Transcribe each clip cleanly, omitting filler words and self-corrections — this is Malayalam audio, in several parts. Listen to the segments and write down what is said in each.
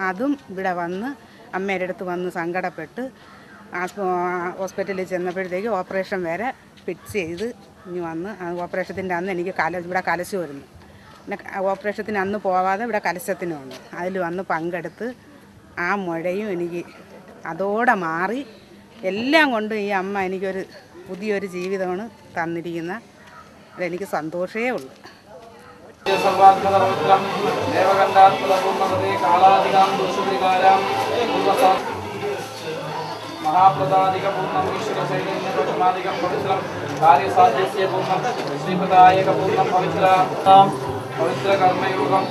അതും ഇവിടെ വന്ന് അമ്മയുടെ അടുത്ത് വന്ന് സങ്കടപ്പെട്ട് ഹോസ്പിറ്റലിൽ ചെന്നപ്പോഴത്തേക്ക് ഓപ്പറേഷൻ വരെ ഫിക്സ് ചെയ്ത് ഇനി വന്ന് ഓപ്പറേഷത്തിൻ്റെ അന്ന് എനിക്ക് ഇവിടെ കലശ വരുന്നു. പിന്നെ ഓപ്പറേഷത്തിന് അന്ന് പോവാതെ ഇവിടെ കലശത്തിന് വന്നു. അതിൽ വന്ന് പങ്കെടുത്ത് ആ മുഴയും എനിക്ക് അതോടെ മാറി. എല്ലാം കൊണ്ട് ഈ അമ്മ എനിക്കൊരു പുതിയൊരു ജീവിതമാണ് തന്നിരിക്കുന്നത്. അതെനിക്ക് സന്തോഷമേ ഉള്ളൂ. മഹാപ്രദാധികപൂർണ്ണം ഈശ്വരചൈതന്യപരമാധികം പവിത്രം കാര്യസാധ്യസ്യ പൂർണ്ണം ശ്രീപദായകപൂർണ്ണം പവിത്ര കർമ്മയോഗം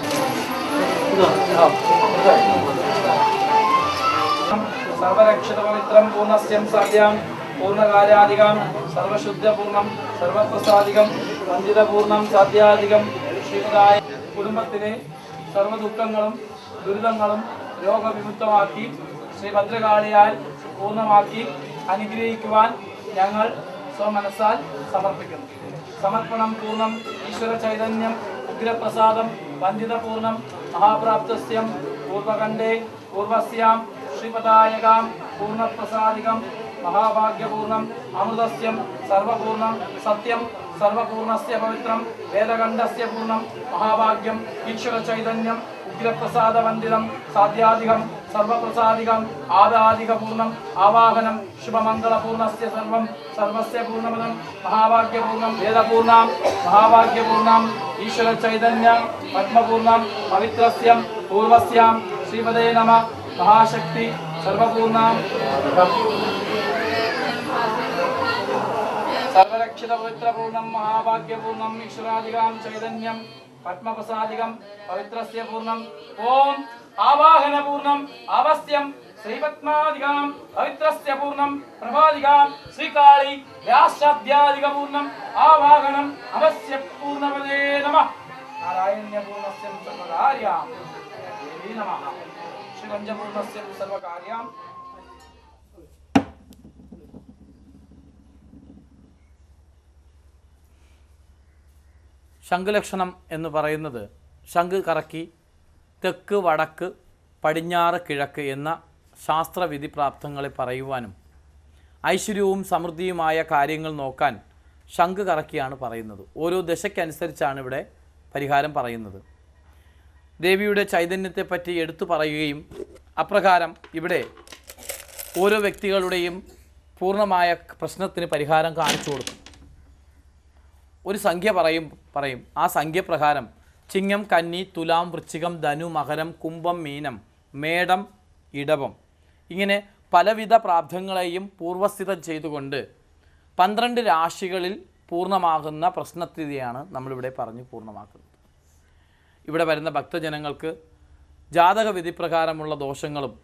സർവരക്ഷിത പവിത്രം പൂർണ്ണസ്യം സാധ്യാം പൂർണ്ണകാര്യാധികം സർവശുദ്ധപൂർണ്ണം സർവപ്രസാദികം വഞ്ചിതപൂർണ്ണം സാധ്യാധികം ശ്രീപദായ കുടുംബത്തിലെ സർവദുഃഖങ്ങളും ദുരിതങ്ങളും രോഗവിമുക്തമാക്കി ശ്രീഭദ്രകാളിയാൽ പൂർണ്ണമാക്കി അനുഗ്രഹിക്കുവാൻ ഞങ്ങൾ സ്വമനസാൽ സമർപ്പിക്കുന്നു. സമർപ്പണം പൂർണ്ണം ഈശ്വര ചൈതന്യം ഉഗ്രപ്രസാദം വഞ്ചിതപൂർണ്ണം മഹാപ്രാപ്തസ്യം പൂർവകണ്ഠേ പൂർവസ്യാം ശ്രീപദായകാം പൂർണ്ണപ്രസാദികം മഹാഭാഗ്യപൂർണ്ണം അമൃതസ്യം സർവപൂർണ്ണം സത്യം സർവപൂർണ്ണസ്യ പവിത്രം വേദകണ്ഠസ്യ പൂർണ്ണം മഹാഭാഗ്യം ഈശ്വര ചൈതന്യം ഉഗ്രപ്രസാദവന്ദിതം സാധ്യാധികം സർവപ്രസാദികം ആദാധികപൂർണ്ണം ആവാഹനം ശുഭമംഗളപൂർണ്ണസ്യ സർവം സർവസ്യ പൂർണ്ണപദം മഹാഭാഗ്യപൂർണ്ണം വേദപൂർണ്ണം മഹാഭാഗ്യപൂർണ്ണം ഈശ്വര ചൈതന്യ പത്മപൂർണ്ണം പവിത്രസ്യം പൂർവസ്യാം ശ്രീപദേ നമ മഹാശക്തി സർവപൂർണ്ണം സർവരക്ഷിത പവിത്രപൂർണ്ണം മഹാഭാഗ്യപൂർണ്ണം ഈശ്വരാധികാം ചൈതന്യം പത്മപ്രസാദികം പവിത്രസ്യ പൂർണ്ണം ഓം ആവാഹനപൂർണ്ണം അവസ്യം ശ്രീപത്മാധികാം പവിത്രസ്യ പൂർണ്ണം പ്രഭാധികാം ശ്രീകാളി വ്യാസാദ്യാധികപൂർണ്ണം ആവാഹനം അവസ്യ പൂർണ്ണപദേ നമഃ നാരായണ്യപൂർണ്ണസ്യം സർവകാര്യാം ദേവീ നമഃ ശ്രീപഞ്ചപൂർണ്ണസ്യം സർവകാര്യാം. ശംഖുലക്ഷണം എന്ന് പറയുന്നത് ശംഖ് കറക്കി തെക്ക് വടക്ക് പടിഞ്ഞാറ് കിഴക്ക് എന്ന ശാസ്ത്രവിധി പ്രാപ്തങ്ങളെ പറയുവാനും ഐശ്വര്യവും സമൃദ്ധിയുമായ കാര്യങ്ങൾ നോക്കാൻ ശംഖ് കറക്കിയാണ് പറയുന്നത്. ഓരോ ദശയ്ക്കനുസരിച്ചാണ് ഇവിടെ പരിഹാരം പറയുന്നത്. ദേവിയുടെ ചൈതന്യത്തെപ്പറ്റി എടുത്തു പറയുകയും അപ്രകാരം ഇവിടെ ഓരോ വ്യക്തികളുടെയും പൂർണ്ണമായ പ്രശ്നത്തിന് പരിഹാരം കാണിച്ചു കൊടുക്കും. ഒരു സംഖ്യ പറയും ആ സംഖ്യപ്രകാരം ചിങ്ങം കന്നി തുലാം വൃശ്ചികം ധനു മകരം കുംഭം മീനം മേടം ഇടവം ഇങ്ങനെ പലവിധ പ്രാബ്ധങ്ങളെയും പൂർവസ്ഥിതം ചെയ്തുകൊണ്ട് 12 രാശികളിൽ പൂർണ്ണമാകുന്ന പ്രശ്നസ്ഥിതിയാണ് നമ്മളിവിടെ പറഞ്ഞ് പൂർണ്ണമാക്കുന്നത്. ഇവിടെ വരുന്ന ഭക്തജനങ്ങൾക്ക് ജാതക വിധിപ്രകാരമുള്ള ദോഷങ്ങളും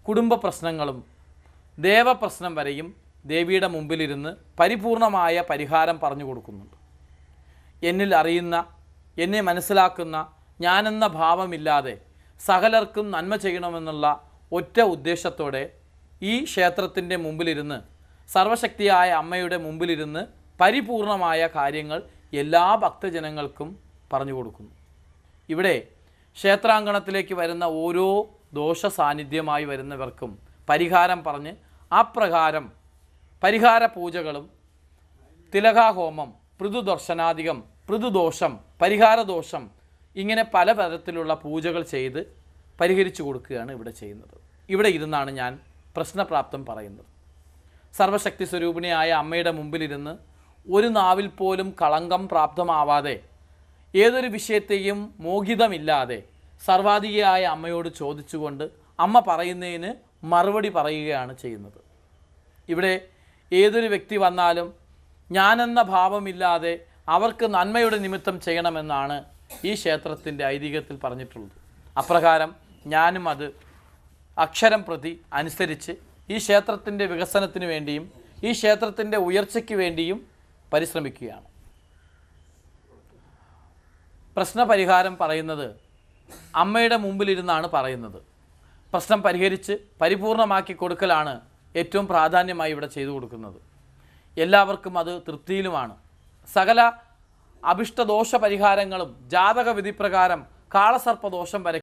കുടുംബ പ്രശ്നങ്ങളും ദേവപ്രശ്നം വരെയും ദേവിയുടെ മുമ്പിലിരുന്ന് പരിപൂർണമായ പരിഹാരം പറഞ്ഞു കൊടുക്കുന്നുണ്ട്. എന്നിൽ അറിയുന്ന എന്നെ മനസ്സിലാക്കുന്ന ഞാനെന്ന ഭാവമില്ലാതെ സകലർക്കും നന്മ ചെയ്യണമെന്നുള്ള ഒറ്റ ഉദ്ദേശത്തോടെ ഈ ക്ഷേത്രത്തിൻ്റെ മുമ്പിലിരുന്ന് സർവശക്തിയായ അമ്മയുടെ മുമ്പിലിരുന്ന് പരിപൂർണമായ കാര്യങ്ങൾ എല്ലാ ഭക്തജനങ്ങൾക്കും പറഞ്ഞു കൊടുക്കുന്നു. ഇവിടെ ക്ഷേത്രാങ്കണത്തിലേക്ക് വരുന്ന ഓരോ ദോഷ സാന്നിധ്യമായി വരുന്നവർക്കും പരിഹാരം പറഞ്ഞ് അപ്രകാരം പരിഹാര പൂജകളും തിലകാഹോമം പൃഥുദർശനാധികം പൃഥുദോഷം പരിഹാരദോഷം ഇങ്ങനെ പല തരത്തിലുള്ള പൂജകൾ ചെയ്ത് പരിഹരിച്ചു കൊടുക്കുകയാണ് ഇവിടെ ചെയ്യുന്നത്. ഇവിടെ ഇരുന്നാണ് ഞാൻ പ്രശ്നപ്രാപ്തം പറയുന്നത്. സർവശക്തി സ്വരൂപിണിയായ അമ്മയുടെ മുമ്പിലിരുന്ന് ഒരു നാവിൽ പോലും കളങ്കം പ്രാപ്തമാവാതെ ഏതൊരു വിഷയത്തെയും മോഹിതമില്ലാതെ സർവാധികയായ അമ്മയോട് ചോദിച്ചുകൊണ്ട് അമ്മ പറയുന്നതിന് മറുപടി പറയുകയാണ് ചെയ്യുന്നത്. ഇവിടെ ഏതൊരു വ്യക്തി വന്നാലും ഞാനെന്ന ഭാവമില്ലാതെ അവർക്ക് നന്മയുടെ നിമിത്തം ചെയ്യണമെന്നാണ് ഈ ക്ഷേത്രത്തിൻ്റെ ഐതിഹ്യത്തിൽ പറഞ്ഞിട്ടുള്ളത്. അപ്രകാരം ഞാനും അത് അക്ഷരം പ്രതി അനുസരിച്ച് ഈ ക്ഷേത്രത്തിൻ്റെ വികസനത്തിന് വേണ്ടിയും ഈ ക്ഷേത്രത്തിൻ്റെ ഉയർച്ചയ്ക്ക് വേണ്ടിയും പരിശ്രമിക്കുകയാണ്. പ്രശ്നപരിഹാരം പറയുന്നത് അമ്മയുടെ മുമ്പിലിരുന്നാണ് പറയുന്നത്. പ്രശ്നം പരിഹരിച്ച് പരിപൂർണമാക്കി കൊടുക്കലാണ് ഏറ്റവും പ്രാധാന്യമായി ഇവിടെ ചെയ്തു കൊടുക്കുന്നത്. എല്ലാവർക്കും അത് തൃപ്തിയിലുമാണ്. സകല അഭിഷ്ടദോഷ പരിഹാരങ്ങളും ജാതക വിധിപ്രകാരം കാളസർപ്പദോഷം വരെ